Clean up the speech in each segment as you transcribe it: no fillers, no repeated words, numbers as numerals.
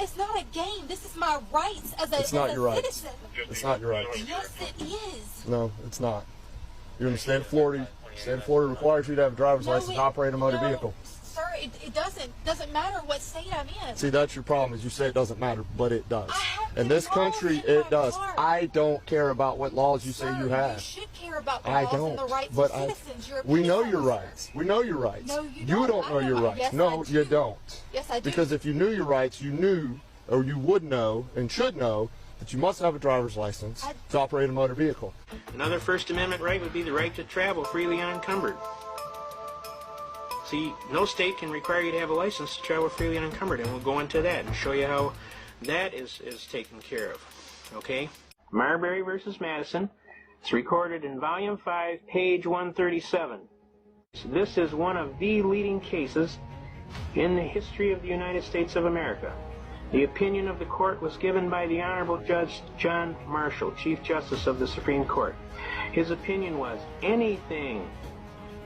It's not a game. This is my rights as a It's not your rights. citizen. It's not your rights. Yes, it is. No, it's not. You're in the state of Florida. The state of Florida requires you to have a driver's license to operate a motor vehicle. Sir, it doesn't matter what state I'm in. See, that's your problem, is you say it doesn't matter, but it does. In this control country, in my it does. car. I don't care about what laws you say you have. You should care about the I laws and the don't. rights But of citizens. You're a we know peace your officer. rights. We know your rights. No, you don't don't. know your rights. Yes, no, I do. you don't. Yes, I do. Because if you knew your rights, you knew, or you would know, and should know, that you must have a driver's license to operate a motor vehicle. Another First Amendment right would be the right to travel freely unencumbered. See, no state can require you to have a license to travel freely unencumbered, and we'll go into that and show you how that is taken care of. Okay? Marbury versus Madison. It's recorded in Volume 5, page 137. So this is one of the leading cases in the history of the United States of America. The opinion of the court was given by the Honorable Judge John Marshall, Chief Justice of the Supreme Court. His opinion was, anything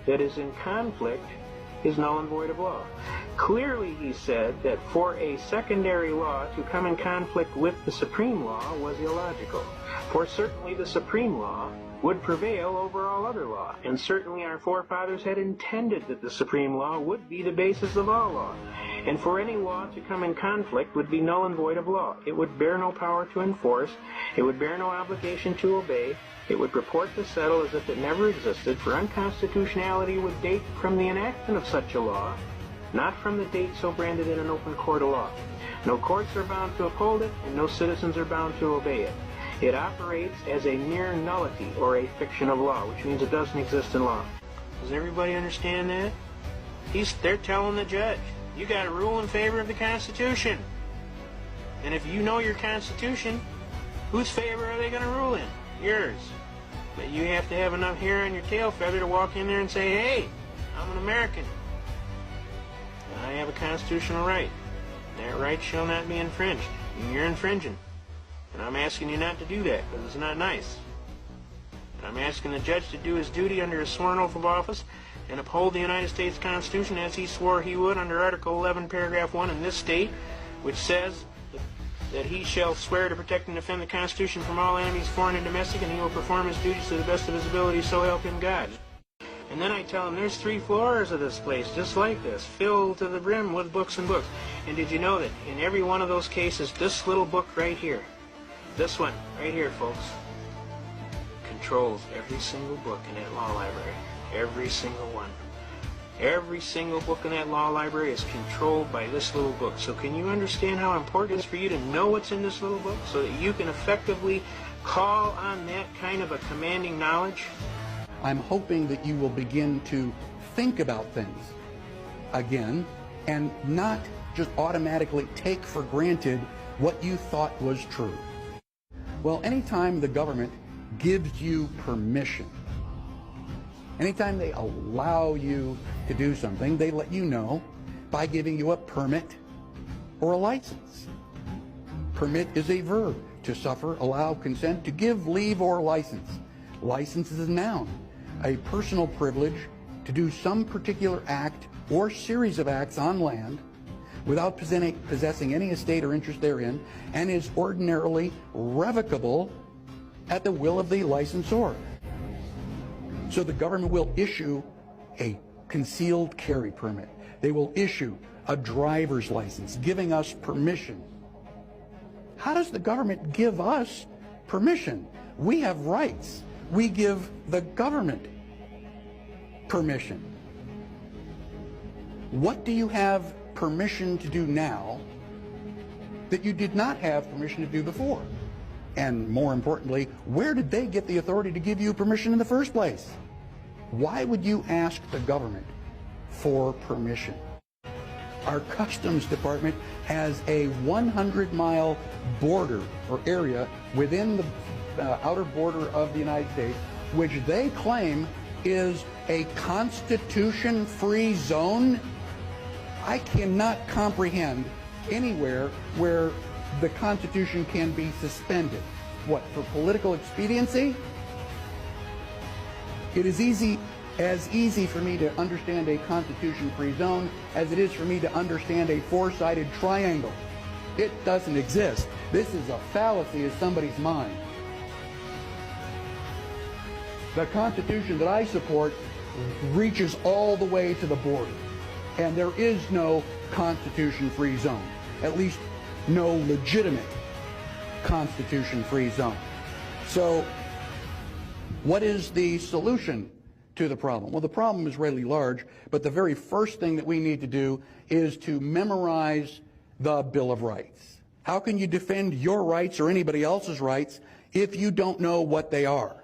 that is in conflict is null and void of law. Clearly, he said that for a secondary law to come in conflict with the supreme law was illogical. For certainly the supreme law would prevail over all other law, and certainly our forefathers had intended that the supreme law would be the basis of all law. And for any law to come in conflict would be null and void of law. It would bear no power to enforce, it would bear no obligation to obey, it would purport to settle as if it never existed, for unconstitutionality would date from the enactment of such a law, not from the date so branded in an open court of law. No courts are bound to uphold it, and no citizens are bound to obey it. It operates as a mere nullity or a fiction of law, which means it doesn't exist in law. Does everybody understand that? They're telling the judge, you got to rule in favor of the Constitution. And if you know your Constitution, whose favor are they going to rule in? Yours. But you have to have enough hair on your tail feather to walk in there and say, hey, I'm an American. I have a constitutional right. That right shall not be infringed. And you're infringing. And I'm asking you not to do that, because it's not nice. I'm asking the judge to do his duty under a sworn oath of office and uphold the United States Constitution as he swore he would under Article 11, Paragraph 1 in this state, which says that he shall swear to protect and defend the Constitution from all enemies, foreign and domestic, and he will perform his duties to the best of his ability, so help him God. And then I tell him there's 3 floors of this place, just like this, filled to the brim with books and books. And did you know that in every one of those cases, this little book right here, this one right here, folks, controls every single book in that law library. Every single one. Every single book in that law library is controlled by this little book. So can you understand how important it is for you to know what's in this little book so that you can effectively call on that kind of a commanding knowledge? I'm hoping that you will begin to think about things again and not just automatically take for granted what you thought was true. Well, anytime the government gives you permission, anytime they allow you to do something, they let you know by giving you a permit or a license. Permit is a verb. To suffer, allow, consent, to give, leave, or license. License is a noun. A personal privilege to do some particular act or series of acts on land without possessing any estate or interest therein, and is ordinarily revocable at the will of the licensor. So the government will issue a concealed carry permit. They will issue a driver's license, giving us permission. How does the government give us permission? We have rights. We give the government permission. What do you have permission to do now that you did not have permission to do before? And more importantly, where did they get the authority to give you permission in the first place? Why would you ask the government for permission? Our Customs Department has a 100-mile border or area within the outer border of the United States, which they claim is a Constitution-free zone. I cannot comprehend anywhere where the Constitution can be suspended. What, for political expediency? It is as easy for me to understand a Constitution-free zone as it is for me to understand a four-sided triangle. It doesn't exist. This is a fallacy of somebody's mind. The Constitution that I support reaches all the way to the border. And there is no Constitution-free zone. At least no legitimate Constitution-free zone. So what is the solution to the problem? Well, the problem is really large, but the very first thing that we need to do is to memorize the Bill of Rights. How can you defend your rights or anybody else's rights if you don't know what they are?